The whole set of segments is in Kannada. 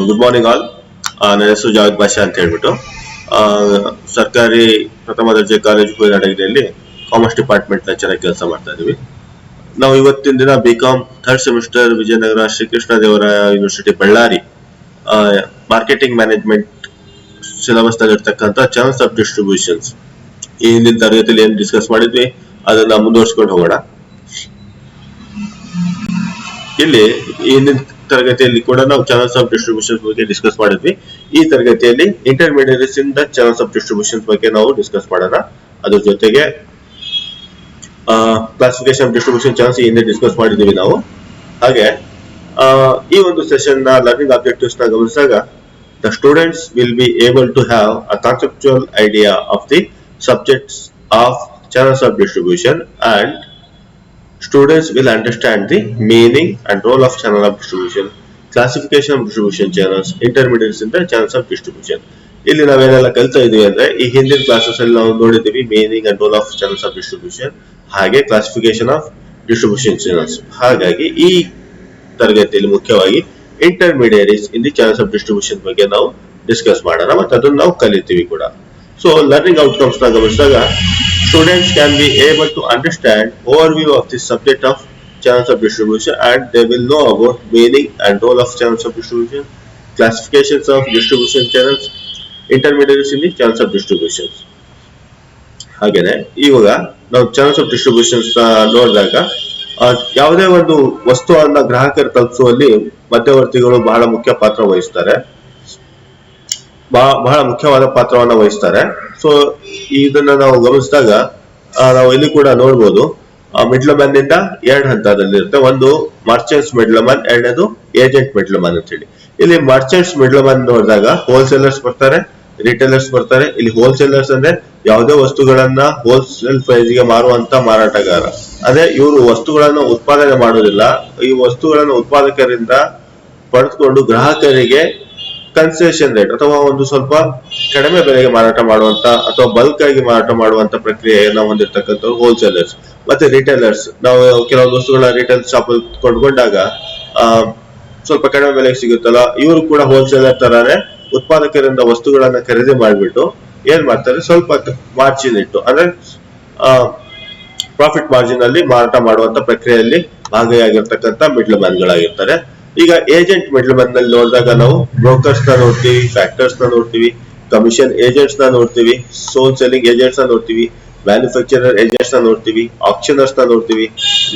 Good morning all. ನನ್ನ ಹೆಸರು ಜಾವೇದ್ ಬಾಷಾ ಅಂತ ಹೇಳ್ಬಿಟ್ಟು ಸರ್ಕಾರಿ ಪ್ರಥಮ ದರ್ಜೆ ಕಾಲೇಜು ಕೋಲಾರದಲ್ಲಿ ಕಾಮರ್ಸ್ ಡಿಪಾರ್ಟ್ಮೆಂಟ್ ಲೆಕ್ಚರ್ ಕೆಲಸ ಮಾಡ್ತಾ ಇದೀವಿ. ನಾವು ಇವತ್ತಿನ ದಿನ BCom third semester Vijayanagara Srikrishna Devaraya University Ballari marketing management syllabus ನಲ್ಲಿರ್ತಕ್ಕಂಥ ಚಾನಲ್ಸ್ ಆಫ್ ಡಿಸ್ಟ್ರಿಬ್ಯೂಷನ್ಸ್ ಈ ಹಿಂದಿನ ತರಗತಿಯಲ್ಲಿ ಏನು ಡಿಸ್ಕಸ್ ಮಾಡಿದ್ವಿ ಅದನ್ನ ಮುಂದುವರ್ಸ್ಕೊಂಡು ಹೋಗೋಣ. ಇಲ್ಲಿ ಹಿಂದಿನ ತರಗತಿಯಲ್ಲಿ ಕೂಡ ನಾವು ಚಾನಲ್ಸ್ ಆಫ್ ಡಿಸ್ಟ್ರಿಬ್ಯೂಷನ್ ಬಗ್ಗೆ ಡಿಸ್ಕಸ್ ಮಾಡಿದ್ವಿ. ಈ ತರಗತಿಯಲ್ಲಿ intermediates in the channels of distribution ಬಗ್ಗೆ ನಾವು ಡಿಸ್ಕಸ್ ಮಾಡೋಣ. ಅದ್ರ ಜೊತೆಗೆ ಕ್ಲಾಸಿಫಿಕೇಶನ್ ಆಫ್ ಡಿಸ್ಟ್ರಿಬ್ಯೂಷನ್ ಚಾನಲ್ಸ್ ಹಿಂದೆ ಡಿಸ್ಕಸ್ ಮಾಡಿದೀವಿ ನಾವು. ಹಾಗೆ ಈ ಒಂದು ಸೆಷನ್ ನ ಲರ್ನಿಂಗ್ ಆಬ್ಜೆಕ್ಟಿವ್ಸ್ ನ ಗಮನಿಸಿದಾಗ the students will be able to have a conceptual idea of the subjects of channels of distribution and students will understand the meaning and role of channel of distribution, classification of distribution channels, intermediates in the channels of distribution. ಇಲ್ಲಿ ನಾವೇನೆಲ್ಲ ಕಲಿತಾ ಇದೀವಿ ಅಂದ್ರೆ ಈ ಹಿಂದಿನ ಕ್ಲಾಸಸ್ ಅಲ್ಲಿ ನಾವು ನೋಡಿದೀವಿ meaning and role of channels of distribution ಹಾಗೆ ಕ್ಲಾಸಿಫಿಕೇಶನ್ ಆಫ್ ಡಿಸ್ಟ್ರಿಬ್ಯೂಷನ್ ಚಾನಲ್ಸ್. ಹಾಗಾಗಿ ಈ ತರಗತಿಯಲ್ಲಿ ಮುಖ್ಯವಾಗಿ intermediaries in the channels of distribution ಬಗ್ಗೆ ನಾವು ಡಿಸ್ಕಸ್ ಮಾಡೋಣ ಮತ್ತು ಅದನ್ನು ನಾವು ಕಲಿತೀವಿ ಕೂಡ. ಸೊ ಲರ್ನಿಂಗ್ ಔಟ್ಕಮ್ಸ್ ನ ಗಮನಿಸಿದಾಗ students can be able to understand overview of the subject of channels of distribution and they will know about meaning and role of channels of distribution, classifications of distribution channels, intermediaries in the channels of distributions. ಹಾಗೇನೆ ಇವಾಗ ನಾವು ಚಾನಲ್ಸ್ ಆಫ್ ಡಿಸ್ಟ್ರಿಬ್ಯೂಷನ್ಸ್ ನೋಡಿದಾಗ ಯಾವುದೇ ಒಂದು ವಸ್ತುವನ್ನ ಗ್ರಾಹಕರು ತಲುಪಿಸುವಲ್ಲಿ ಮಧ್ಯವರ್ತಿಗಳು ಬಹಳ ಮುಖ್ಯ ಪಾತ್ರ ವಹಿಸ್ತಾರೆ, ಬಹಳ ಮುಖ್ಯವಾದ ಪಾತ್ರವನ್ನ ವಹಿಸ್ತಾರೆ. ಸೊ ಇದನ್ನ ನಾವು ಗಮನಿಸಿದಾಗ ನಾವು ಇಲ್ಲಿ ಕೂಡ ನೋಡ್ಬೋದು ಮಿಡ್ಲ್ ಮ್ಯಾನ್ ನಿಂದ ಎರಡು ಹಂತದಲ್ಲಿ ಇರುತ್ತೆ. ಒಂದು ಮರ್ಚೆಂಟ್ಸ್ ಮಿಡ್ಲ್ ಮ್ಯಾನ್, ಎರಡನೇದು ಏಜೆಂಟ್ ಮಿಡ್ಲ್ ಮ್ಯಾನ್ ಅಂತ ಹೇಳಿ. ಇಲ್ಲಿ ಮರ್ಚೆಂಟ್ಸ್ ಮಿಡ್ಲ್ ಮ್ಯಾನ್ ನೋಡಿದಾಗ ಹೋಲ್ಸೇಲರ್ಸ್ ಬರ್ತಾರೆ, ರಿಟೇಲರ್ಸ್ ಬರ್ತಾರೆ. ಇಲ್ಲಿ ಹೋಲ್ಸೇಲರ್ಸ್ ಅಂದ್ರೆ ಯಾವುದೇ ವಸ್ತುಗಳನ್ನ ಹೋಲ್ಸೇಲ್ ಪ್ರೈಸ್ ಗೆ ಮಾರುವಂತ ಮಾರಾಟಗಾರ. ಅದೇ ಇವರು ವಸ್ತುಗಳನ್ನ ಉತ್ಪಾದನೆ ಮಾಡೋದಿಲ್ಲ, ಈ ವಸ್ತುಗಳನ್ನ ಉತ್ಪಾದಕರಿಂದ ಪಡೆದುಕೊಂಡು ಗ್ರಾಹಕರಿಗೆ ಕನ್ಸೆಷನ್ ರೇಟ್ ಅಥವಾ ಒಂದು ಸ್ವಲ್ಪ ಕಡಿಮೆ ಬೆಲೆಗೆ ಮಾರಾಟ ಮಾಡುವಂತ ಅಥವಾ ಬಲ್ಕ್ ಆಗಿ ಮಾರಾಟ ಮಾಡುವಂತ ಪ್ರಕ್ರಿಯೆಯನ್ನು ಹೊಂದಿರತಕ್ಕಂಥವ್ರು ಹೋಲ್ಸೇಲರ್ಸ್. ಮತ್ತೆ ರಿಟೇಲರ್ಸ್, ನಾವು ಕೆಲವೊಂದು ವಸ್ತುಗಳ ರಿಟೇಲ್ ಶಾಪ್ ಕೊಂಡ್ಕೊಂಡಾಗ ಸ್ವಲ್ಪ ಕಡಿಮೆ ಬೆಲೆಗೆ ಸಿಗುತ್ತಲ್ಲ, ಇವರು ಕೂಡ ಹೋಲ್ಸೇಲರ್ ತರಾನೇ ಉತ್ಪಾದಕರಿಂದ ವಸ್ತುಗಳನ್ನ ಖರೀದಿ ಮಾಡಿಬಿಟ್ಟು ಏನ್ ಮಾಡ್ತಾರೆ, ಸ್ವಲ್ಪ ಮಾರ್ಜಿನ್ ಇಟ್ಟು ಅಂದ್ರೆ ಪ್ರಾಫಿಟ್ ಮಾರ್ಜಿನ್ ಅಲ್ಲಿ ಮಾರಾಟ ಮಾಡುವಂತ ಪ್ರಕ್ರಿಯೆಯಲ್ಲಿ ಭಾಗಿಯಾಗಿರ್ತಕ್ಕಂಥ ಮಿಡ್ಲ್ ಮ್ಯಾನ್ ಗಳಾಗಿರ್ತಾರೆ. ಈಗ ಏಜೆಂಟ್ ಮಿಡ್ಲ್ ಮ್ಯಾನ್ ನಲ್ಲಿ ನೋಡಿದಾಗ ನಾವು ಬ್ರೋಕರ್ಸ್ ನ ನೋಡ್ತೀವಿ, ಫ್ಯಾಕ್ಟರ್ಸ್ ನ ನೋಡ್ತೀವಿ, ಕಮಿಷನ್ ಏಜೆಂಟ್ಸ್ ನ ನೋಡ್ತೀವಿ, ಸೋಲ್ ಸೆಲ್ಲಿಂಗ್ ಏಜೆಂಟ್ಸ್ ನ ನೋಡ್ತೀವಿ, ಮ್ಯಾನುಫ್ಯಾಕ್ಚರರ್ ಏಜೆಂಟ್ಸ್ ನ ನೋಡ್ತೀವಿ, ಆಕ್ಷನರ್ಸ್ ನ ನೋಡ್ತೀವಿ,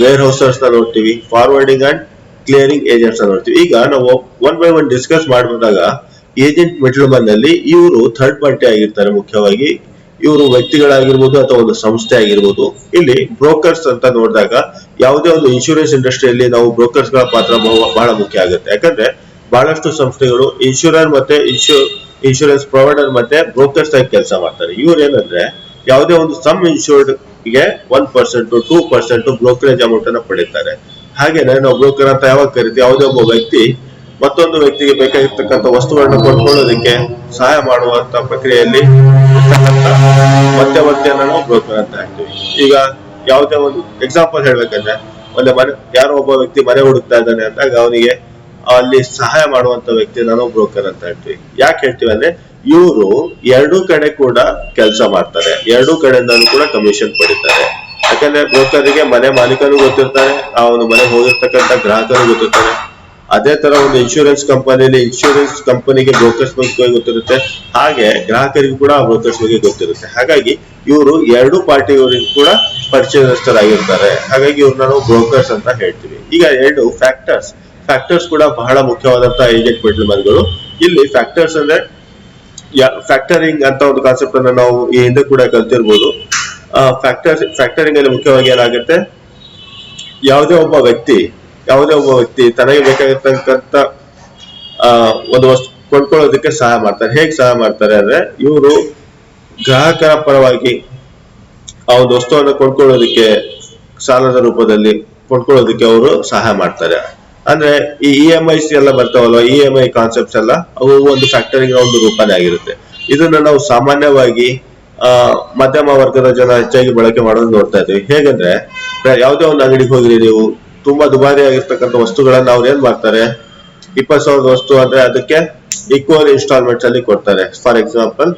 ವೇರ್ ಹೌಸರ್ಸ್ ನ ನೋಡ್ತೀವಿ, ಫಾರ್ವರ್ಡಿಂಗ್ ಅಂಡ್ ಕ್ಲಿಯರಿಂಗ್ ಏಜೆಂಟ್ಸ್ ನ ನೋಡ್ತೀವಿ. ಈಗ ನಾವು ಒನ್ ಬೈ ಒನ್ ಡಿಸ್ಕಸ್ ಮಾಡಿದಾಗ ಏಜೆಂಟ್ ಮಿಡ್ಲ್ ಮ್ಯಾನ್ ನಲ್ಲಿ ಇವರು ಥರ್ಡ್ ಪಾರ್ಟಿ ಆಗಿರ್ತಾರೆ. ಮುಖ್ಯವಾಗಿ ಇವರು ವ್ಯಕ್ತಿಗಳಾಗಿರ್ಬೋದು ಅಥವಾ ಒಂದು ಸಂಸ್ಥೆ ಆಗಿರ್ಬೋದು. ಇಲ್ಲಿ ಬ್ರೋಕರ್ಸ್ ಅಂತ ನೋಡಿದಾಗ ಯಾವುದೇ ಒಂದು ಇನ್ಶೂರೆನ್ಸ್ ಇಂಡಸ್ಟ್ರಿಯಲ್ಲಿ ನಾವು ಬ್ರೋಕರ್ಸ್ ಗಳ ಪಾತ್ರ ಬಹಳ ಮುಖ್ಯ ಆಗುತ್ತೆ. ಯಾಕಂದ್ರೆ ಬಹಳಷ್ಟು ಸಂಸ್ಥೆಗಳು ಇನ್ಶೂರರ್ ಮತ್ತೆ ಇನ್ಶೂರೆನ್ಸ್ ಪ್ರೊವೈಡರ್ ಮತ್ತೆ ಬ್ರೋಕರ್ಸ್ ಆಗಿ ಕೆಲಸ ಮಾಡ್ತಾರೆ. ಇವ್ರು ಏನಂದ್ರೆ ಯಾವುದೇ ಒಂದು ಸಮ್ ಇನ್ಶೂರ್ಡ್ ಗೆ 1% 2% ಬ್ರೋಕರೇಜ್ ಅಮೌಂಟ್ ಅನ್ನ ಪಡೀತಾರೆ. ಹಾಗೇನೆ ನಾವು ಬ್ರೋಕರ್ ಅಂತ ಯಾವಾಗ ಕರಿತೀವಿ, ಯಾವುದೇ ಒಬ್ಬ ವ್ಯಕ್ತಿ ಮತ್ತೊಂದು ವ್ಯಕ್ತಿಗೆ ಬೇಕಾಗಿರ್ತಕ್ಕಂಥ ವಸ್ತುಗಳನ್ನ ಕೊಂಡ್ಕೊಳ್ಳೋದಕ್ಕೆ ಸಹಾಯ ಮಾಡುವಂತ ಪ್ರಕ್ರಿಯೆಯಲ್ಲಿ ಮಧ್ಯವರ್ತಿಯನ್ನ ನಾವು ಬ್ರೋಕರ್ ಅಂತ ಹೇಳ್ತೀವಿ. ಈಗ ಯಾವುದೇ ಒಂದು ಎಕ್ಸಾಂಪಲ್ ಹೇಳ್ಬೇಕಂದ್ರೆ ಒಂದು ಮನೆ, ಯಾರೋ ಒಬ್ಬ ವ್ಯಕ್ತಿ ಮನೆ ಹುಡುಕ್ತಾ ಇದ್ದಾನೆ ಅಂದಾಗ ಅವನಿಗೆ ಅಲ್ಲಿ ಸಹಾಯ ಮಾಡುವಂತ ವ್ಯಕ್ತಿ ನಾವು ಬ್ರೋಕರ್ ಅಂತ ಹೇಳ್ತೀವಿ. ಯಾಕೆ ಹೇಳ್ತೀವಿ ಅಂದ್ರೆ ಇವರು ಎರಡೂ ಕಡೆ ಕೂಡ ಕೆಲಸ ಮಾಡ್ತಾರೆ, ಎರಡೂ ಕಡೆಯಿಂದ ಕೂಡ ಕಮಿಷನ್ ಪಡಿತಾರೆ. ಯಾಕಂದ್ರೆ ಬ್ರೋಕರ್ಗೆ ಮನೆ ಮಾಲೀಕರು ಗೊತ್ತಿರ್ತಾರೆ, ಅವನು ಮನೆ ಹೋಗಿರ್ತಕ್ಕಂಥ ಗ್ರಾಹಕರು ಗೊತ್ತಿರ್ತಾರೆ. ಅದೇ ತರ ಒಂದು ಇನ್ಶೂರೆನ್ಸ್ ಕಂಪನಿಯಲ್ಲಿ ಇನ್ಶೂರೆನ್ಸ್ ಕಂಪನಿಗೆ ಬ್ರೋಕರ್ಸ್ ಬಗ್ಗೆ ಗೊತ್ತಿರುತ್ತೆ, ಹಾಗೆ ಗ್ರಾಹಕರಿಗೂ ಕೂಡ ಬ್ರೋಕರ್ಸ್ ಬಗ್ಗೆ ಗೊತ್ತಿರುತ್ತೆ. ಹಾಗಾಗಿ ಇವರು ಎರಡು ಪಾರ್ಟಿಯವರಿಗೂ ಕೂಡ ಪರಿಚಯಸ್ಥರಾಗಿರ್ತಾರೆ. ಹಾಗಾಗಿ ಇವ್ರನ್ನ ನಾವು ಬ್ರೋಕರ್ಸ್ ಅಂತ ಹೇಳ್ತೀವಿ. ಈಗ ಎರಡು ಫ್ಯಾಕ್ಟರ್ಸ್ ಕೂಡ ಬಹಳ ಮುಖ್ಯವಾದಂತ ಏಜೆಂಟ್ ಮಿಡ್ಲ್ ಮ್ಯಾನ್ಗಳು. ಇಲ್ಲಿ ಫ್ಯಾಕ್ಟರ್ಸ್ ಅಂದ್ರೆ ಫ್ಯಾಕ್ಟರಿಂಗ್ ಅಂತ ಒಂದು ಕಾನ್ಸೆಪ್ಟ್ ಅನ್ನ ನಾವು ಈ ಹಿಂದೆ ಕೂಡ ಕಲ್ತಿರ್ಬೋದು. ಫ್ಯಾಕ್ಟರಿಂಗ್ ಅಲ್ಲಿ ಮುಖ್ಯವಾಗಿ ಏನಾಗುತ್ತೆ, ಯಾವುದೇ ಒಬ್ಬ ವ್ಯಕ್ತಿ ತನಗೆ ಬೇಕಾಗಿರ್ತಕ್ಕಂಥ ಒಂದು ವಸ್ತು ಕೊಂಡ್ಕೊಳ್ಳೋದಕ್ಕೆ ಸಹಾಯ ಮಾಡ್ತಾರೆ. ಹೇಗೆ ಸಹಾಯ ಮಾಡ್ತಾರೆ ಅಂದ್ರೆ ಇವರು ಗ್ರಾಹಕರ ಪರವಾಗಿ ಆ ಒಂದು ವಸ್ತುವನ್ನು ಕೊಂಡ್ಕೊಳ್ಳೋದಕ್ಕೆ ಸಾಲದ ರೂಪದಲ್ಲಿ ಕೊಂಡ್ಕೊಳ್ಳೋದಕ್ಕೆ ಅವರು ಸಹಾಯ ಮಾಡ್ತಾರೆ. ಅಂದ್ರೆ ಈ EMIs ಎಲ್ಲ ಬರ್ತಾವಲ್ವ, EMI ಕಾನ್ಸೆಪ್ಟ್ಸ್ ಎಲ್ಲ ಅವು ಒಂದು ಫ್ಯಾಕ್ಟರಿಂಗ್ ಒಂದು ರೂಪನೇ ಆಗಿರುತ್ತೆ. ಇದನ್ನ ನಾವು ಸಾಮಾನ್ಯವಾಗಿ ಮಧ್ಯಮ ವರ್ಗದ ಜನ ಹೆಚ್ಚಾಗಿ ಬಳಕೆ ಮಾಡೋದು ನೋಡ್ತಾ ಇದ್ದೀವಿ. ಹೇಗಂದ್ರೆ ಯಾವುದೇ ಒಂದು ಅಂಗಡಿಗೆ ಹೋಗಿರಿ ನೀವು, ತುಂಬಾ ದುಬಾರಿ ಆಗಿರ್ತಕ್ಕಂಥ ವಸ್ತುಗಳನ್ನ ಅವ್ರು ಏನ್ ಮಾಡ್ತಾರೆ, 20,000 ವಸ್ತು ಅಂದ್ರೆ ಅದಕ್ಕೆ ಈಕ್ವಲ್ ಇನ್ಸ್ಟಾಲ್ಮೆಂಟ್ಸ್ ಅಲ್ಲಿ ಕೊಡ್ತಾರೆ. ಫಾರ್ ಎಕ್ಸಾಂಪಲ್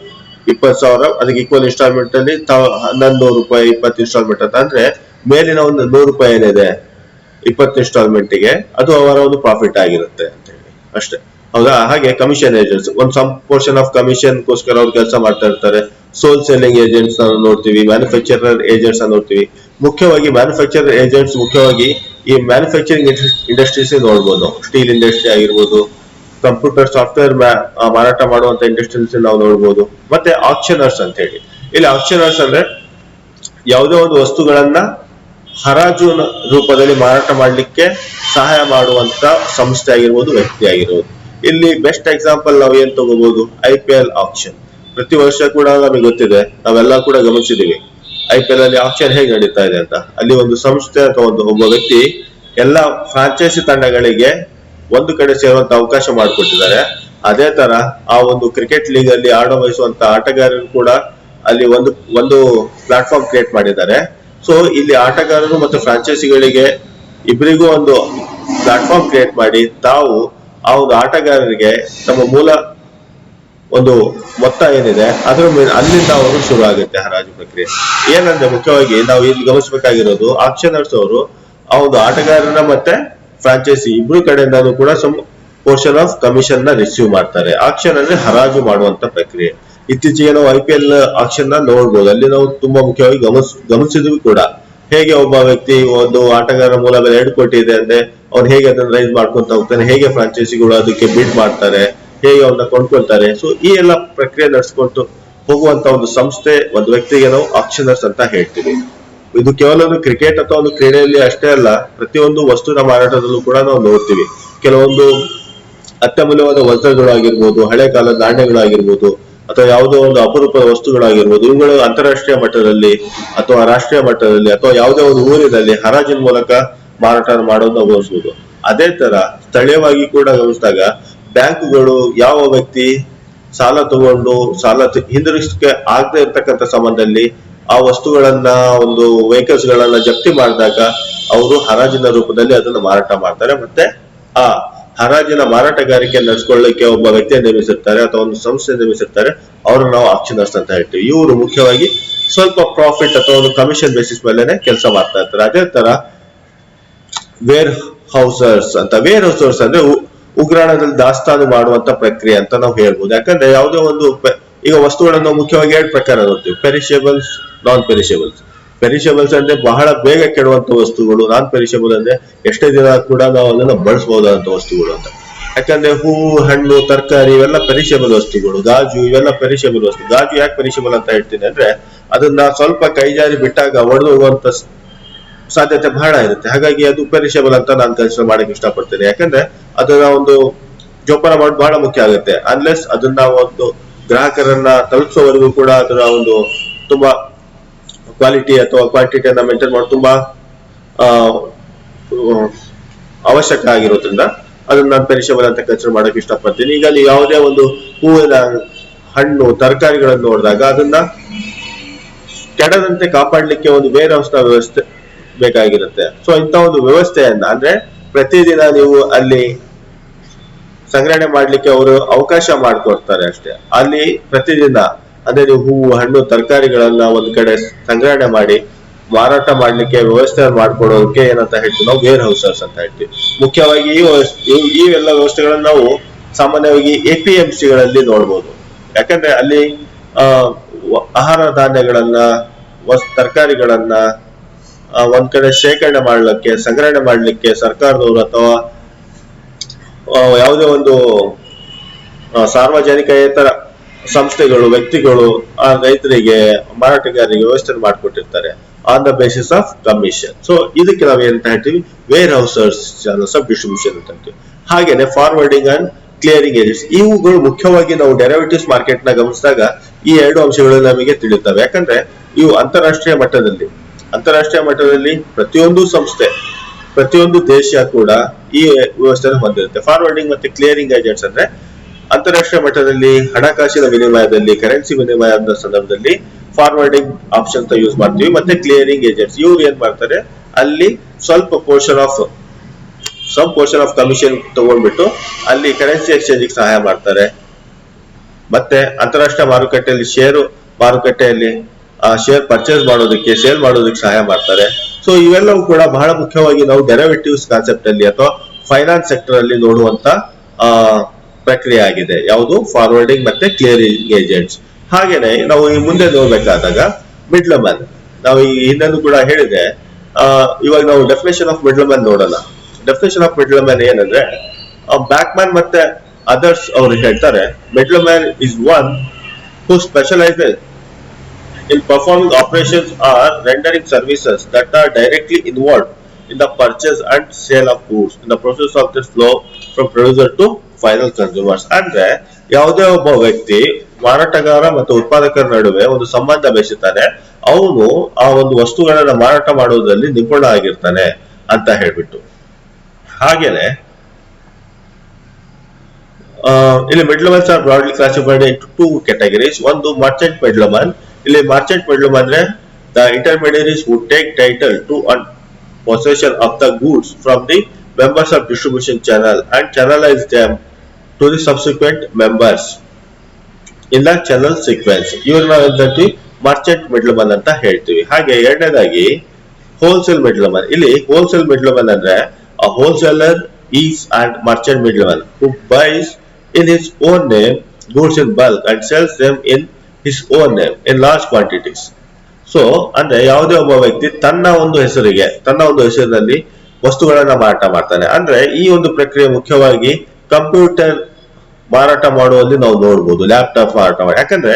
20,000 ಅದಕ್ಕೆ ಈಕ್ವಲ್ ಇನ್ಸ್ಟಾಲ್ಮೆಂಟ್ ಅಲ್ಲಿ 1100 ರೂಪಾಯಿ 20 ಇನ್ಸ್ಟಾಲ್ಮೆಂಟ್ ಅಂತ ಅಂದ್ರೆ ಮೇಲಿನ ಒಂದು 100 ರೂಪಾಯಿ ಏನಿದೆ 20 ಇನ್ಸ್ಟಾಲ್ಮೆಂಟ್ ಗೆ ಅದು ಅವರ ಒಂದು ಪ್ರಾಫಿಟ್ ಆಗಿರುತ್ತೆ ಅಂತ ಹೇಳಿ ಅಷ್ಟೇ. ಹೌದಾ? ಹಾಗೆ ಕಮಿಷನ್ ಏಜೆಂಟ್ಸ್ ಒಂದು ಸಮ್ ಪೋರ್ಷನ್ ಆಫ್ ಕಮಿಷನ್ ಗೋಸ್ಕರ ಅವ್ರು ಕೆಲಸ ಮಾಡ್ತಾ ಇರ್ತಾರೆ. ಸೋಲ್ ಸೆಲ್ಲಿಂಗ್ ಏಜೆಂಟ್ಸ್ ನೋಡ್ತೀವಿ, ಮ್ಯಾನುಫ್ಯಾಕ್ಚರರ್ ಏಜೆಂಟ್ಸ್ ನೋಡ್ತೀವಿ. ಮುಖ್ಯವಾಗಿ ಮ್ಯಾನುಫ್ಯಾಕ್ಚರರ್ ಏಜೆಂಟ್ಸ್ ಮುಖ್ಯವಾಗಿ ಈ ಮ್ಯಾನುಫ್ಯಾಕ್ಚರಿಂಗ್ ಇಂಡಸ್ಟ್ರೀಸ್ ನೋಡ್ಬೋದು. ಸ್ಟೀಲ್ ಇಂಡಸ್ಟ್ರಿ ಆಗಿರ್ಬೋದು, ಕಂಪ್ಯೂಟರ್ ಸಾಫ್ಟ್ವೇರ್ ಮಾರಾಟ ಮಾಡುವಂತ ಇಂಡಸ್ಟ್ರೀಸ್ ನಾವು ನೋಡ್ಬೋದು. ಮತ್ತೆ ಆಕ್ಷನರ್ಸ್ ಅಂತ ಹೇಳಿ, ಇಲ್ಲಿ ಆಕ್ಷನರ್ಸ್ ಅಂದ್ರೆ ಯಾವುದೇ ಒಂದು ವಸ್ತುಗಳನ್ನ ಹರಾಜು ರೂಪದಲ್ಲಿ ಮಾರಾಟ ಮಾಡ್ಲಿಕ್ಕೆ ಸಹಾಯ ಮಾಡುವಂತ ಸಂಸ್ಥೆ ಆಗಿರ್ಬೋದು, ವ್ಯಕ್ತಿ ಆಗಿರ್ಬೋದು. ಇಲ್ಲಿ ಬೆಸ್ಟ್ ಎಕ್ಸಾಂಪಲ್ ನಾವು ಏನ್ ತಗೋಬಹುದು, IPL ಆಕ್ಷನ್. ಪ್ರತಿ ವರ್ಷ ಕೂಡ ನಮಗೆ ಗೊತ್ತಿದೆ, ನಾವೆಲ್ಲ ಕೂಡ ಗಮನಿಸಿದೀವಿ IPL ಅಲ್ಲಿ ಆಕ್ಷನ್ ಹೇಗೆ ನಡೀತಾ ಇದೆ ಅಂತ. ಅಲ್ಲಿ ಒಂದು ಸಂಸ್ಥೆ ಅಥವಾ ಒಬ್ಬ ವ್ಯಕ್ತಿ ಎಲ್ಲ ಫ್ರಾಂಚೈಸಿ ತಂಡಗಳಿಗೆ ಒಂದು ಕಡೆ ಸೇರುವಂತ ಅವಕಾಶ ಮಾಡಿಕೊಟ್ಟಿದ್ದಾರೆ. ಅದೇ ತರ ಆ ಒಂದು ಕ್ರಿಕೆಟ್ ಲೀಗ್ ಅಲ್ಲಿ ಆಡ ಬಯಸುವಂತ ಆಟಗಾರರು ಕೂಡ ಅಲ್ಲಿ ಒಂದು ಪ್ಲಾಟ್ಫಾರ್ಮ್ ಕ್ರಿಯೇಟ್ ಮಾಡಿದ್ದಾರೆ. ಸೊ ಇಲ್ಲಿ ಆಟಗಾರರು ಮತ್ತು ಫ್ರಾಂಚೈಸಿಗಳಿಗೆ ಇಬ್ಬರಿಗೂ ಒಂದು ಪ್ಲಾಟ್ಫಾರ್ಮ್ ಕ್ರಿಯೇಟ್ ಮಾಡಿ ತಾವು ಆ ಒಂದು ಆಟಗಾರರಿಗೆ ತಮ್ಮ ಮೂಲ ಒಂದು ಮೊತ್ತ ಏನಿದೆ ಅದರ ಮೇಲೆ ಅಲ್ಲಿಂದ ಅವರು ಶುರು ಆಗುತ್ತೆ ಹರಾಜು ಪ್ರಕ್ರಿಯೆ. ಏನಂದ್ರೆ ಮುಖ್ಯವಾಗಿ ನಾವು ಇಲ್ಲಿ ಗಮನಿಸಬೇಕಾಗಿರೋದು, ಆಕ್ಷನರ್ಸ್ ಅವರು ಆ ಒಂದು ಆಟಗಾರನ ಮತ್ತೆ ಫ್ರಾಂಚೈಸಿ ಇಬ್ರು ಕಡೆಯಿಂದಾನು ಕೂಡ ಸಮ್ ಪೋರ್ಷನ್ ಆಫ್ ಕಮಿಷನ್ ನ ರಿಸೀವ್ ಮಾಡ್ತಾರೆ. ಆಕ್ಷನ್ ಅಂದ್ರೆ ಹರಾಜು ಮಾಡುವಂತ ಪ್ರಕ್ರಿಯೆ. ಇತ್ತೀಚೆಗೆ ನಾವು IPL ಆಕ್ಷನ್ ನ ನೋಡ್ಬೋದು. ಅಲ್ಲಿ ನಾವು ತುಂಬಾ ಮುಖ್ಯವಾಗಿ ಗಮನಿಸಿದ್ವಿ ಕೂಡ, ಹೇಗೆ ಒಬ್ಬ ವ್ಯಕ್ತಿ ಒಂದು ಆಟಗಾರ ಮೂಲ ಬೆಲೆ 2 ಕೋಟಿ ಇದೆ ಅಂದ್ರೆ ಅವ್ನು ಹೇಗೆ ಅದನ್ನ ರೈಸ್ ಮಾಡ್ಕೊಂತ ಹೋಗ್ತಾನೆ, ಹೇಗೆ ಫ್ರಾಂಚೈಸಿಗಳು ಅದಕ್ಕೆ ಬಿಡ್ ಮಾಡ್ತಾರೆ, ಹೇಗೆ ಅವನ್ನ ಕೊಂಡ್ಕೊಳ್ತಾರೆ. ಸೊ ಈ ಎಲ್ಲ ಪ್ರಕ್ರಿಯೆ ನಡೆಸ್ಕೊಂಡು ಹೋಗುವಂತ ಒಂದು ಸಂಸ್ಥೆ, ಒಂದು ವ್ಯಕ್ತಿಗೆ ನಾವು ಆಕ್ಷನರ್ಸ್ ಅಂತ ಹೇಳ್ತೀವಿ. ಇದು ಕೇವಲ ಒಂದು ಕ್ರಿಕೆಟ್ ಅಥವಾ ಒಂದು ಕ್ರೀಡೆಯಲ್ಲಿ ಅಷ್ಟೇ ಅಲ್ಲ, ಪ್ರತಿಯೊಂದು ವಸ್ತುನ ಮಾರಾಟದಲ್ಲೂ ಕೂಡ ನಾವು ನೋಡ್ತೀವಿ. ಕೆಲವೊಂದು ಅತ್ಯಮೂಲ್ಯವಾದ ವಜ್ರಗಳು ಆಗಿರ್ಬೋದು, ಹಳೆ ಕಾಲದ ನಾಣ್ಯಗಳಾಗಿರ್ಬೋದು, ಅಥವಾ ಯಾವುದೋ ಒಂದು ಅಪರೂಪದ ವಸ್ತುಗಳಾಗಿರ್ಬೋದು, ಇವುಗಳು ಅಂತಾರಾಷ್ಟ್ರೀಯ ಮಟ್ಟದಲ್ಲಿ ಅಥವಾ ರಾಷ್ಟ್ರೀಯ ಮಟ್ಟದಲ್ಲಿ ಅಥವಾ ಯಾವುದೇ ಒಂದು ಊರಿನಲ್ಲಿ ಹರಾಜಿನ ಮೂಲಕ ಮಾರಾಟ ಮಾಡೋದನ್ನ ಗಮನಿಸಬಹುದು. ಅದೇ ತರ ಸ್ಥಳೀಯವಾಗಿ ಕೂಡ ಗಮನಿಸಿದಾಗ ಬ್ಯಾಂಕುಗಳು ಯಾವ ವ್ಯಕ್ತಿ ಸಾಲ ತಗೊಂಡು ಸಾಲ ಹಿಂದಿರುಗಿಸಕ್ಕೆ ಆಗದೆ ಇರ್ತಕ್ಕಂಥ ಸಂಬಂಧದಲ್ಲಿ ಆ ವಸ್ತುಗಳನ್ನ ಒಂದು ವೆಹಿಕಲ್ಸ್ ಗಳನ್ನ ಜಪ್ತಿ ಮಾಡಿದಾಗ ಅವರು ಹರಾಜಿನ ರೂಪದಲ್ಲಿ ಅದನ್ನು ಮಾರಾಟ ಮಾಡ್ತಾರೆ. ಮತ್ತೆ ಆ ಹರಾಜಿನ ಮಾರಾಟಗಾರಿಕೆ ನಡೆಸ್ಕೊಳ್ಳಿಕ್ಕೆ ಒಬ್ಬ ವ್ಯಕ್ತಿಯನ್ನು ನೇಮಿಸಿರ್ತಾರೆ ಅಥವಾ ಒಂದು ಸಂಸ್ಥೆ ನೇಮಿಸಿರ್ತಾರೆ. ಅವ್ರನ್ನ ನಾವು ಆಕ್ಷನರ್ಸ್ ಅಂತ ಹೇಳ್ತೀವಿ. ಇವರು ಮುಖ್ಯವಾಗಿ ಸ್ವಲ್ಪ ಪ್ರಾಫಿಟ್ ಅಥವಾ ಒಂದು ಕಮಿಷನ್ ಬೇಸಿಸ್ ಮೇಲೆನೆ ಕೆಲಸ ಮಾಡ್ತಾ ಇರ್ತಾರೆ. ಅದೇ ತರ ವೇರ್ ಹೌಸರ್ಸ್ ಅಂದ್ರೆ ಉಗ್ರಾಣದಲ್ಲಿ ದಾಸ್ತಾನು ಮಾಡುವಂತ ಪ್ರಕ್ರಿಯೆ ಅಂತ ನಾವು ಹೇಳ್ಬೋದು. ಯಾಕಂದ್ರೆ ಯಾವುದೇ ಒಂದು ಈಗ ವಸ್ತುಗಳನ್ನು ಮುಖ್ಯವಾಗಿ 2 ಪ್ರಕಾರ ನೋಡ್ತೀವಿ, ಪೆರಿಷೇಬಲ್ಸ್, ನಾನ್ ಪೆರಿಷೇಬಲ್ಸ್. ಪೆರಿಷೇಬಲ್ಸ್ ಅಂದ್ರೆ ಬಹಳ ಬೇಗ ಕೆಡುವಂತ ವಸ್ತುಗಳು, ನಾನ್ ಪೆರಿಷೇಬಲ್ ಅಂದ್ರೆ ಎಷ್ಟೇ ದಿನ ಕೂಡ ನಾವು ಅದನ್ನ ಬಳಸಬಹುದಂತ ವಸ್ತುಗಳು ಅಂತ. ಯಾಕಂದ್ರೆ ಹೂವು, ಹಣ್ಣು, ತರಕಾರಿ ಇವೆಲ್ಲ ಪೆರಿಷೇಬಲ್ ವಸ್ತುಗಳು. ಗಾಜು ಇವೆಲ್ಲ ಪೆರಿಷೇಬಲ್ ವಸ್ತು. ಗಾಜು ಯಾಕೆ ಪೆರಿಷೇಬಲ್ ಅಂತ ಹೇಳ್ತೀನಿ ಅಂದ್ರೆ ಅದನ್ನ ಸ್ವಲ್ಪ ಕೈಜಾರಿ ಬಿಟ್ಟಾಗ ಒಡೆದು ಹೋಗುವಂತ ಸಾಧ್ಯತೆ ಬಹಳ ಇರುತ್ತೆ. ಹಾಗಾಗಿ ಅದು ಪೆರಿಷೇಬಲ್ ಅಂತ ನಾನು ಕನ್ಸಿಡರ್ ಮಾಡಕ್ ಇಷ್ಟಪಡ್ತೇನೆ. ಯಾಕಂದ್ರೆ ಅದನ್ನ ಒಂದು ಜೋಪಾನ ಮಾಡೋದು ಬಹಳ ಮುಖ್ಯ ಆಗುತ್ತೆ. ಅನ್ಲೆಸ್ ಅದನ್ನ ಒಂದು ಗ್ರಾಹಕರನ್ನ ತಲುಪಿಸೋವರೆಗೂ ಕೂಡ ಅದರ ಒಂದು ತುಂಬಾ ಕ್ವಾಲಿಟಿ ಅಥವಾ ಕ್ವಾಂಟಿಟಿಯನ್ನ ಮೇಂಟೈನ್ ಮಾಡೋದು ತುಂಬಾ ಅವಶ್ಯಕ ಆಗಿರೋದ್ರಿಂದ ಅದನ್ನ ನಾನು ಪೆರಿಷೇಬಲ್ ಅಂತ ಕನ್ಸಿಡರ್ ಮಾಡಕ್ ಇಷ್ಟಪಡ್ತೀನಿ. ಈಗ ನೀವು ಯಾವುದೇ ಒಂದು ಹೂವಿನ, ಹಣ್ಣು, ತರಕಾರಿಗಳನ್ನು ನೋಡಿದಾಗ ಅದನ್ನ ಕೆಡದಂತೆ ಕಾಪಾಡ್ಲಿಕ್ಕೆ ಒಂದು ವೇರ್ ಹೌಸ್ ನ ವ್ಯವಸ್ಥೆ ಬೇಕಾಗಿರುತ್ತೆ. ಸೊ ಇಂಥ ಒಂದು ವ್ಯವಸ್ಥೆಯನ್ನ ಅಂದ್ರೆ ಪ್ರತಿದಿನ ನೀವು ಅಲ್ಲಿ ಸಂಗ್ರಹಣೆ ಮಾಡ್ಲಿಕ್ಕೆ ಅವರು ಅವಕಾಶ ಮಾಡಿಕೊಡ್ತಾರೆ ಅಷ್ಟೇ. ಅಲ್ಲಿ ಪ್ರತಿದಿನ ಅಂದ್ರೆ ನೀವು ಹೂವು, ಹಣ್ಣು, ತರಕಾರಿಗಳನ್ನ ಒಂದ್ ಕಡೆ ಸಂಗ್ರಹಣೆ ಮಾಡಿ ಮಾರಾಟ ಮಾಡ್ಲಿಕ್ಕೆ ವ್ಯವಸ್ಥೆ ಮಾಡ್ಕೊಡೋದಕ್ಕೆ ಏನಂತ ಹೇಳ್ತೀವಿ ನಾವು ವೇರ್ ಹೌಸರ್ಸ್ ಅಂತ ಹೇಳ್ತೀವಿ. ಮುಖ್ಯವಾಗಿ ಈ ಎಲ್ಲ ವ್ಯವಸ್ಥೆಗಳನ್ನ ನಾವು ಸಾಮಾನ್ಯವಾಗಿ APMC ಗಳಲ್ಲಿ ನೋಡ್ಬೋದು. ಯಾಕಂದ್ರೆ ಅಲ್ಲಿ ಆಹಾರ ಧಾನ್ಯಗಳನ್ನ, ತರಕಾರಿಗಳನ್ನ ಒಂದ್ ಕಡೆ ಶೇಖರಣೆ ಮಾಡ್ಲಿಕ್ಕೆ, ಸಂಗ್ರಹಣೆ ಮಾಡ್ಲಿಕ್ಕೆ ಸರ್ಕಾರದವರು ಅಥವಾ ಯಾವುದೇ ಒಂದು ಸಾರ್ವಜನಿಕೇತರ ಸಂಸ್ಥೆಗಳು, ವ್ಯಕ್ತಿಗಳು ಆ ರೈತರಿಗೆ, ಮಾರಾಟಗಾರರಿಗೆ ವ್ಯವಸ್ಥೆ ಮಾಡಿಕೊಟ್ಟಿರ್ತಾರೆ on the basis of commission. So ಇದಕ್ಕೆ ನಾವು ಏನಂತ ಹೇಳ್ತೀವಿ, warehousers channels of distribution ಅಂತ ಹೇಳ್ತೀವಿ. ಹಾಗೇನೆ ಫಾರ್ವರ್ಡಿಂಗ್ ಅಂಡ್ ಕ್ಲಿಯರಿಂಗ್ ಏಜೆಂಟ್ಸ್, ಇವುಗಳು ಮುಖ್ಯವಾಗಿ ನಾವು ಡೆರಿವೇಟಿವ್ಸ್ ಮಾರ್ಕೆಟ್ ನ ಗಮನಿಸಿದಾಗ ಈ 2 ಅಂಶಗಳು ನಮಗೆ ತಿಳಿಯುತ್ತವೆ. ಯಾಕಂದ್ರೆ ಇವು ಅಂತಾರಾಷ್ಟ್ರೀಯ ಮಟ್ಟದಲ್ಲಿ ಪ್ರತಿಯೊಂದು ಸಂಸ್ಥೆ, ಪ್ರತಿಯೊಂದು ದೇಶ ಕೂಡ ಈ ವ್ಯವಸ್ಥೆಯನ್ನು ಹೊಂದಿರುತ್ತೆ. ಫಾರ್ವರ್ಡಿಂಗ್ ಮತ್ತೆ ಕ್ಲಿಯರಿಂಗ್ ಏಜೆಂಟ್ಸ್ ಅಂದ್ರೆ ಅಂತಾರಾಷ್ಟ್ರೀಯ ಮಟ್ಟದಲ್ಲಿ ಹಣಕಾಸಿನ ವಿನಿಮಯದಲ್ಲಿ, ಕರೆನ್ಸಿ ವಿನಿಮಯದ ಸಂದರ್ಭದಲ್ಲಿ ಫಾರ್ವರ್ಡಿಂಗ್ ಆಪ್ಷನ್ ಯೂಸ್ ಮಾಡ್ತೀವಿ. ಮತ್ತೆ ಕ್ಲಿಯರಿಂಗ್ ಏಜೆಂಟ್ಸ್ ಇವ್ರು ಏನ್ ಮಾಡ್ತಾರೆ, ಅಲ್ಲಿ ಸ್ವಲ್ಪ portion of some portion of commission ತಗೊಂಡ್ಬಿಟ್ಟು ಅಲ್ಲಿ ಕರೆನ್ಸಿ ಎಕ್ಸ್ಚೇಂಜ್ ಸಹಾಯ ಮಾಡ್ತಾರೆ. ಮತ್ತೆ ಅಂತಾರಾಷ್ಟ್ರೀಯ ಮಾರುಕಟ್ಟೆಯಲ್ಲಿ ಮಾರುಕಟ್ಟೆಯಲ್ಲಿ ಶೇರ್ ಪರ್ಚೇಸ್ ಮಾಡೋದಕ್ಕೆ, ಸೇಲ್ ಮಾಡೋದಕ್ಕೆ ಸಹಾಯ ಮಾಡ್ತಾರೆ. ಸೊ ಇವೆಲ್ಲವೂ ಕೂಡ ಬಹಳ ಮುಖ್ಯವಾಗಿ ನಾವು ಡೆರಿವೇಟಿವ್ಸ್ ಕಾನ್ಸೆಪ್ಟ್ ಅಲ್ಲಿ ಅಥವಾ ಫೈನಾನ್ಸ್ ಸೆಕ್ಟರ್ ಅಲ್ಲಿ ನೋಡುವಂತ ಪ್ರಕ್ರಿಯೆ ಆಗಿದೆ. ಯಾವುದು? ಫಾರ್ವರ್ಡಿಂಗ್ ಮತ್ತೆ ಕ್ಲಿಯರಿಂಗ್ ಏಜೆಂಟ್ಸ್. ಹಾಗೇನೆ ನಾವು ಈ ಮುಂದೆ ನೋಡ್ಬೇಕಾದಾಗ ಮಿಡ್ಲ್ ಮ್ಯಾನ್, ನಾವು ಈ ಹಿಂದೆನೂ ಕೂಡ ಹೇಳಿದೆ. ಇವಾಗ ನಾವು ಡೆಫಿನೇಷನ್ ಆಫ್ ಮಿಡ್ಲ್ ಮ್ಯಾನ್ ನೋಡೋಣ. ಡೆಫಿನೇಷನ್ ಆಫ್ ಮಿಡ್ಲ್ ಮ್ಯಾನ್ ಏನಂದ್ರೆ, ಬ್ಯಾಕ್ ಮ್ಯಾನ್ ಮತ್ತೆ ಅದರ್ಸ್ ಅವರು ಹೇಳ್ತಾರೆ, middle man is one who specialises in performing operations or rendering services that are directly involved in the purchase and sale of goods in the process of the flow from producer to final consumers. ಅಂದ್ರೆ ಯಾವುದೇ ಒಬ್ಬ ವ್ಯಕ್ತಿ ಮಾರಾಟಗಾರ ಮತ್ತು ಉತ್ಪಾದಕರ ನಡುವೆ ಒಂದು ಸಂಬಂಧ ಬೆಸೆತಾನೆ, ಅವನು ಆ ಒಂದು ವಸ್ತುಗಳನ್ನ ಮಾರಾಟ ಮಾಡುವುದರಲ್ಲಿ ನಿಪುಣ ಆಗಿರ್ತಾನೆ ಅಂತ ಹೇಳ್ಬಿಟ್ಟು. ಹಾಗೇನೆ ಇಲ್ಲಿ middlemans are broadly classified into 2 categories. ಒಂದು ಮರ್ಚೆಂಟ್ ಮಿಡ್ಲ್ಮನ್. ಇಲ್ಲಿ ಮರ್ಚೆಂಟ್ ಮಿಡ್ಲ್ಮನ್ ಅಂದ್ರೆ the intermediaries would take title to and possession of the goods from the members of distribution channel and channelize them to the subsequent members in the channel sequence. ಇವ್ರನ್ನ ಮರ್ಚೆಂಟ್ ಮಿಡ್ಲ್ಮನ್ ಅಂತ ಹೇಳ್ತೀವಿ. ಹಾಗೆ ಎರಡನೇದಾಗಿ ಹೋಲ್ಸೇಲ್ ಮಿಡ್ಲ್ಮನ್. ಇಲ್ಲಿ ಹೋಲ್ಸೇಲ್ ಮಿಡ್ಲ್ಮನ್ ಅಂದ್ರೆ a wholesaler is and merchant middleman who buys in his own name goods in bulk and sells them in his own name in large quantities. So ಅಂದ್ರೆ ಯಾವುದೇ ಒಬ್ಬ ವ್ಯಕ್ತಿ ತನ್ನ ಒಂದು ಹೆಸರಿನಲ್ಲಿ ವಸ್ತುಗಳನ್ನ ಮಾರಾಟ ಮಾಡ್ತಾನೆ. ಅಂದ್ರೆ ಈ ಒಂದು ಪ್ರಕ್ರಿಯೆ ಮುಖ್ಯವಾಗಿ ಕಂಪ್ಯೂಟರ್ ಮಾರಾಟ ಮಾಡುವಲ್ಲಿ ನಾವು ನೋಡ್ಬೋದು, ಲ್ಯಾಪ್ಟಾಪ್ ಮಾರಾಟ ಮಾಡಿ. ಯಾಕಂದ್ರೆ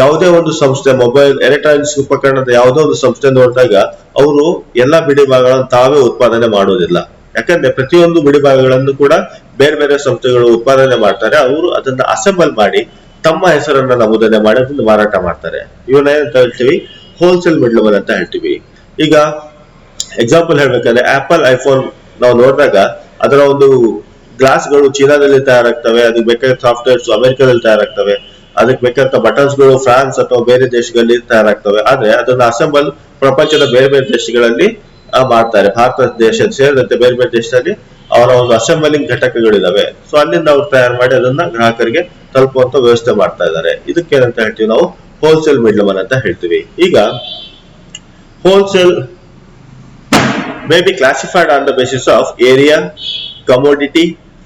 ಯಾವುದೇ ಒಂದು ಸಂಸ್ಥೆ, ಮೊಬೈಲ್ ಎಲೆಕ್ಟ್ರಾನಿಕ್ಸ್ ಉಪಕರಣದ ಯಾವುದೋ ಒಂದು ಸಂಸ್ಥೆ ನೋಡಿದಾಗ ಅವರು ಎಲ್ಲಾ ಬಿಡಿ ಭಾಗಗಳನ್ನು ತಾವೇ ಉತ್ಪಾದನೆ ಮಾಡೋದಿಲ್ಲ. ಯಾಕಂದ್ರೆ ಪ್ರತಿಯೊಂದು ಬಿಡಿ ಭಾಗಗಳನ್ನು ಕೂಡ ಬೇರೆ ಬೇರೆ ಸಂಸ್ಥೆಗಳು ಉತ್ಪಾದನೆ ಮಾಡ್ತಾರೆ. ಅವರು ಅದನ್ನ ಅಸೆಂಬಲ್ ಮಾಡಿ ತಮ್ಮ ಹೆಸರನ್ನ ನಮೂದನೆ ಮಾಡಿ ಅದನ್ನು ಮಾರಾಟ ಮಾಡ್ತಾರೆ. ಇವನ್ನ ಏನಂತ ಹೇಳ್ತೀವಿ? ಹೋಲ್ಸೇಲ್ ಮಿಡ್ಲ್ಮನ್ ಅಂತ ಹೇಳ್ತೀವಿ. ಈಗ ಎಕ್ಸಾಂಪಲ್ ಹೇಳ್ಬೇಕಂದ್ರೆ ಆಪಲ್ ಐಫೋನ್ ನಾವು ನೋಡಿದಾಗ ಅದರ ಒಂದು ಗ್ಲಾಸ್ಗಳು ಚೀನಾದಲ್ಲಿ ತಯಾರಾಗ್ತವೆ, ಅದಕ್ಕೆ ಬೇಕಾದ ಸಾಫ್ಟ್ವೇರ್ಸ್ ಅಮೆರಿಕದಲ್ಲಿ ತಯಾರಾಗ್ತವೆ, ಅದಕ್ಕೆ ಬೇಕಾದ ಬಟನ್ಸ್ ಗಳು ಫ್ರಾನ್ಸ್ ಅಥವಾ ಬೇರೆ ದೇಶಗಳಲ್ಲಿ ತಯಾರಾಗ್ತವೆ. ಆದ್ರೆ ಅದನ್ನ ಅಸೆಂಬಲ್ ಪ್ರಪಂಚದ ಬೇರೆ ಬೇರೆ ದೇಶಗಳಲ್ಲಿ ಮಾಡ್ತಾರೆ. ಭಾರತ ದೇಶ ಸೇರಿದಂತೆ ಬೇರೆ ಬೇರೆ ದೇಶದಲ್ಲಿ ಅವರ ಒಂದು ಅಸೆಂಬಲಿಂಗ್ ಘಟಕಗಳಿದಾವೆ. ಸೊ ಅಲ್ಲಿಂದ ಅವ್ರು ತಯಾರು ಮಾಡಿ ಅದನ್ನ ಗ್ರಾಹಕರಿಗೆ ತಲುಪುವಂತ ವ್ಯವಸ್ಥೆ ಮಾಡ್ತಾ ಇದ್ದಾರೆ. ಇದಕ್ಕೆ ಏನಂತ ಹೇಳ್ತೀವಿ? ನಾವು ಹೋಲ್ಸೇಲ್ ಮಿಡ್ಲ್ಮನ್ ಅಂತ ಹೇಳ್ತೀವಿ. ಈಗ wholesale may be classified on the basis of area, commodity,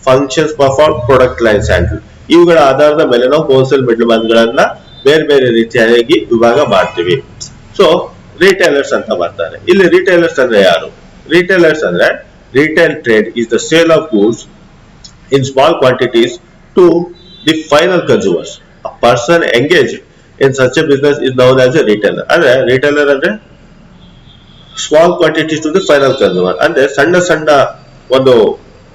functions performed, product lines handled. ಇವುಗಳ ಆಧಾರದ ಮೇಲೆ ನಾವು ಹೋಲ್ಸೇಲ್ ಮಿಡ್ಲ್ಮನ್ ಗಳನ್ನ ಬೇರೆ ಬೇರೆ ರೀತಿಯಾಗಿ ವಿಭಾಗ ಮಾಡ್ತೀವಿ. ಸೊ ರಿಟೇಲರ್ಸ್ ಅಂತ ಬರ್ತಾರೆ. ಇಲ್ಲಿ ರಿಟೇಲರ್ಸ್ ಅಂದ್ರೆ ಯಾರು? ರಿಟೇಲರ್ಸ್ ಅಂದ್ರೆ retail trade is the sale of goods in small quantities to the final consumers. A person engaged in such a business is known as a retailer. ಅಂದ್ರೆ ರಿಟೇಲರ್ ಅಂದ್ರೆ small quantities to the final consumer. ಅಂದ್ರೆ ಸಣ್ಣ ಒಂದು,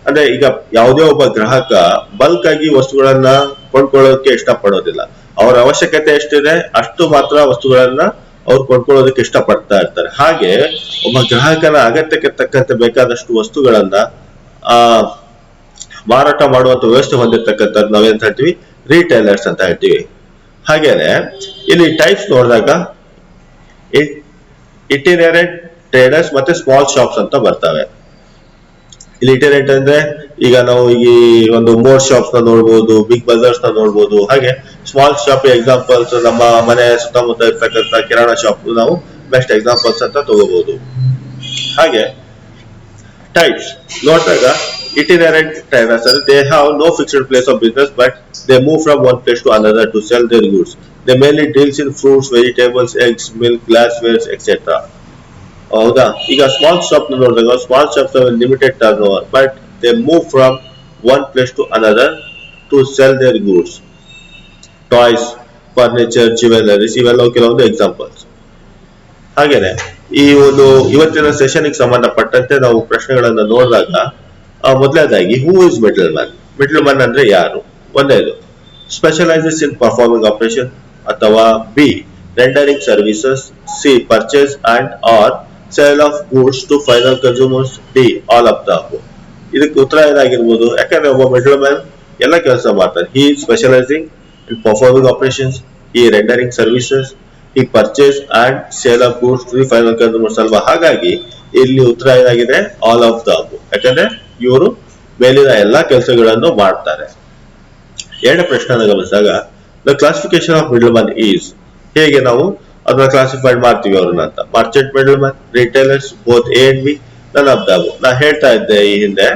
ಅಂದ್ರೆ ಈಗ ಯಾವುದೇ ಒಬ್ಬ ಗ್ರಾಹಕ ಬಲ್ಕ್ ಆಗಿ ವಸ್ತುಗಳನ್ನ ಕೊಂಡ್ಕೊಳ್ಳೋದಕ್ಕೆ ಇಷ್ಟಪಡೋದಿಲ್ಲ. ಅವರ ಅವಶ್ಯಕತೆ ಎಷ್ಟಿದೆ ಅಷ್ಟು ಮಾತ್ರ ವಸ್ತುಗಳನ್ನ ಅವ್ರು ಕೊಂಡ್ಕೊಳ್ಳೋದಕ್ಕೆ ಇಷ್ಟಪಡ್ತಾ ಇರ್ತಾರೆ. ಹಾಗೆ ಒಬ್ಬ ಗ್ರಾಹಕನ ಅಗತ್ಯಕ್ಕೆ ತಕ್ಕಂತೆ ಬೇಕಾದಷ್ಟು ವಸ್ತುಗಳನ್ನ ಮಾರಾಟ ಮಾಡುವಂತ ವ್ಯವಸ್ಥೆ ಹೊಂದಿರತಕ್ಕಂಥ ನಾವೇಂತ ಹೇಳ್ತೀವಿ? ರಿಟೇಲರ್ಸ್ ಅಂತ ಹೇಳ್ತೀವಿ. ಹಾಗೇನೆ ಇಲ್ಲಿ ಟೈಪ್ಸ್ ನೋಡಿದಾಗ ಇಟಿನರೆಂಟ್ ಟ್ರೇಡರ್ಸ್ ಮತ್ತೆ ಸ್ಮಾಲ್ ಶಾಪ್ಸ್ ಅಂತ ಬರ್ತವೆ. ಇಲ್ಲಿ ಇಟಿನರೆಂಟ್ ಅಂದ್ರೆ ಈಗ ನಾವು ಈ ಒಂದು ಮೋರ್ ಶಾಪ್ಸ್ ನ ನೋಡ್ಬೋದು, ಬಿಗ್ ಬಜಾರ್ಸ್ ನ ನೋಡ್ಬೋದು. ಹಾಗೆ ಸ್ಮಾಲ್ ಶಾಪ್ ಎಕ್ಸಾಂಪಲ್ಸ್ ನಮ್ಮ ಮನೆ ಸುತ್ತಮುತ್ತ ಇರ್ತಕ್ಕಂಥ ಕಿರಾಣಾ ಶಾಪ್ ನಾವು ಬೆಸ್ಟ್ ಎಕ್ಸಾಂಪಲ್ಸ್ ಅಂತ ತಗೋಬಹುದು. ಹಾಗೆ ಟೈಪ್ಸ್ ನೋಡಿದಾಗ itinerant traders they have no fixed place of business but they move from one place to another to sell their goods. They mainly deals in fruits, vegetables, eggs, milk, glassware, etc. ಹೌದಾ? ಈಗ ಸ್ಮಾಲ್ ಶಾಪ್ ನೋಡಿದಾಗ small shops limited turnover but they move from one place to another to sell their goods. Toys, furniture, jewelleries ಇವೆಲ್ಲ ಕೆಲವೊಂದು ಎಕ್ಸಾಂಪಲ್ಸ್. ಹಾಗೇನೆ ಈ ಒಂದು ಇವತ್ತಿನ ಸೆಷನ್ಗೆ ಸಂಬಂಧಪಟ್ಟಂತೆ ನಾವು ಪ್ರಶ್ನೆಗಳನ್ನ ನೋಡಿದಾಗ ಮೊದಲನೇದಾಗಿ who is middleman? Middleman ಅಂದ್ರೆ ಯಾರು? ಒಂದೇದು ಸ್ಪೆಷಲೈಸಸ್ ಇನ್ ಪರ್ಫಾರ್ಮಿಂಗ್ ಆಪರೇಷನ್, ಅಥವಾ B rendering services, C purchase and or sale of goods to final consumers, D all of the above. ಇದಕ್ಕೆ ಉತ್ತರ ಏನಾಗಿರ್ಬೋದು? ಯಾಕಂದ್ರೆ ಒಬ್ಬ ಮಿಡ್ಲ್ ಮ್ಯಾನ್ ಎಲ್ಲ ಕೆಲಸ ಮಾಡ್ತಾರೆ. He specialising in performing operations, he rendering services, he purchase and sale of goods to the final consumers ಅಲ್ವಾ? ಹಾಗಾಗಿ ಇಲ್ಲಿ ಉತ್ತರ ಏನಾಗಿದೆ? All of the above. ಯಾಕಂದ್ರೆ ಇವರು ಮೇಲಿನ ಎಲ್ಲಾ ಕೆಲಸಗಳನ್ನು ಮಾಡ್ತಾರೆ. ಎರಡನೇ ಪ್ರಶ್ನೆ ಗಮನಿಸಿದಾಗ the classification of middle man is, ಹೇಗೆ ನಾವು ಅದನ್ನ ಕ್ಲಾಸಿಫೈಡ್ ಮಾಡ್ತೀವಿ ಅವ್ರನ್ನ ಅಂತ. Merchant middle man, retailers, both A and B, none of the above. ನಾ ಹೇಳ್ತಾ ಇದ್ದೆ ಈ ಹಿಂದೆ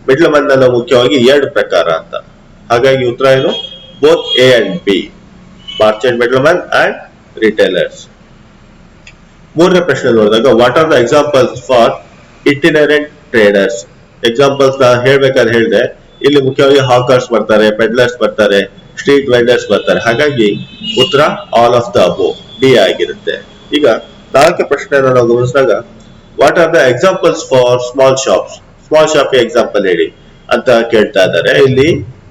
ಮಿಡಲ್ ಮನ್ ನ ಮುಖ್ಯವಾಗಿ ಎರಡು ಪ್ರಕಾರ ಅಂತ. ಹಾಗಾಗಿ ಉತ್ತರ ಏನು? Both A and B, merchant middle man and retailers. ಮೂರನೇ ಪ್ರಶ್ನೆ ನೋಡಿದಾಗ what are the examples for itinerant traders. Examples ನ ಹೇಳ್ಬೇಕಾದ್ರೆ ಹೇಳಿದೆ, ಇಲ್ಲಿ ಮುಖ್ಯವಾಗಿ ಹಾಕರ್ಸ್ ಬರ್ತಾರೆ, ಪೆಡ್ಲರ್ಸ್ ಬರ್ತಾರೆ, ಸ್ಟ್ರೀಟ್ ವೆಂಡರ್ಸ್ ಬರ್ತಾರೆ. ಹಾಗಾಗಿ ಉತ್ತರ all of the above, D ಆಗಿರುತ್ತೆ. ಈಗ ನಾಲ್ಕನೇ ಪ್ರಶ್ನೆಯನ್ನು ನಾವು ಗಮನಿಸಿದಾಗ what are the examples for small shops. Small shop example ಹೇಳಿ ಅಂತ ಕೇಳ್ತಾ ಇದ್ದಾರೆ. ಇಲ್ಲಿ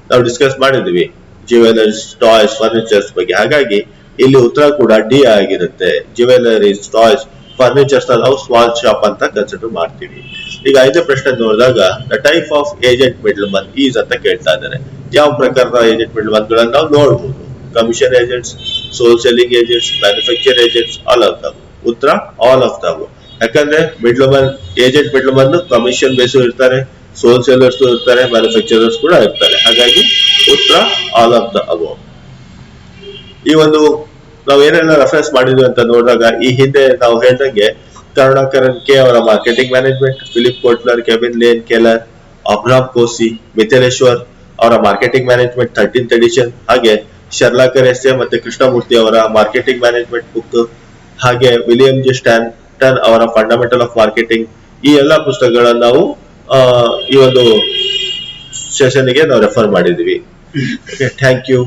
ನಾವು ಡಿಸ್ಕಸ್ ಮಾಡಿದ್ವಿ ಜ್ಯುವೆಲರ್ಸ್, ಟಾಯ್ಸ್, ಫರ್ನಿಚರ್ಸ್ ಬಗ್ಗೆ. ಹಾಗಾಗಿ ಇಲ್ಲಿ ಉತ್ತರ ಕೂಡ ಡಿ ಆಗಿರುತ್ತೆ. ಜ್ಯುವೆಲರೀಸ್, ಟಾಯ್ಸ್, ಫರ್ನಿಚರ್ಸ್ ನಾವು ಸ್ಮಾಲ್ ಶಾಪ್ ಅಂತ ಕನ್ಸಿಡರ್ ಮಾಡ್ತೀವಿ. ಈಗ ಐದನೇ ಪ್ರಶ್ನೆ ನೋಡಿದಾಗ the type of agent middle man is ಅಂತ ಕೇಳ್ತಾ ಇದ್ದಾರೆ. ಯಾವ ಪ್ರಕಾರದ ಏಜೆಂಟ್ ಮಿಡಲ್ ಮನ್ ಗಳನ್ನ ನಾವು ನೋಡಬಹುದು? Commission agents, sole selling agents, manufacturer agents, all of the. ಉತ್ತರ ಆಲ್ ಆಫ್ ದ. ಯಾಕಂದ್ರೆ middle man, agent middle man commission base ಇರ್ತಾರೆ, ಸೋಲ್ ಸೆಲ್ಲರ್ಸ್ ಇರ್ತಾರೆ, ಮ್ಯಾನುಫ್ಯಾಕ್ಚರರ್ಸ್ ಕೂಡ ಇರ್ತಾರೆ. ಹಾಗಾಗಿ ಉತ್ತರ ಆಲ್ ಆಫ್ ದ ಅಬೋ. ಈ ಒಂದು ನಾವು ಏನೆಲ್ಲ ರೆಫರೆನ್ಸ್ ಮಾಡಿದ್ವಿ ಅಂತ ನೋಡಿದಾಗ ಈ ಹಿಂದೆ ನಾವು ಹೇಳ್ದಂಗೆ ಕರುಣಾಕರನ್ ಕೆ ಅವರ marketing management, Philip Kotler, Kevin Lane Keller, Abraham Koshy, ಮಿಥಲೇಶ್ವರ್ ಅವರ ಮಾರ್ಕೆಟಿಂಗ್ ಮ್ಯಾನೇಜ್ಮೆಂಟ್ 13th ಎಡಿಷನ್, ಹಾಗೆ ಶರ್ಲಾಕರ್ ಎಸ್ ಎ ಮತ್ತೆ ಕೃಷ್ಣಮೂರ್ತಿ ಅವರ ಮಾರ್ಕೆಟಿಂಗ್ ಮ್ಯಾನೇಜ್ಮೆಂಟ್ ಬುಕ್, ಹಾಗೆ ವಿಲಿಯಂ ಜಿ ಸ್ಟ್ಯಾನ್ಟನ್ ಅವರ ಫಂಡಮೆಂಟಲ್ ಆಫ್ ಮಾರ್ಕೆಟಿಂಗ್, ಈ ಎಲ್ಲಾ ಪುಸ್ತಕಗಳನ್ನು ನಾವು ಈ ಒಂದು ಸೆಷನ್ಗೆ ನಾವು ರೆಫರ್ ಮಾಡಿದ್ವಿ. Thank you.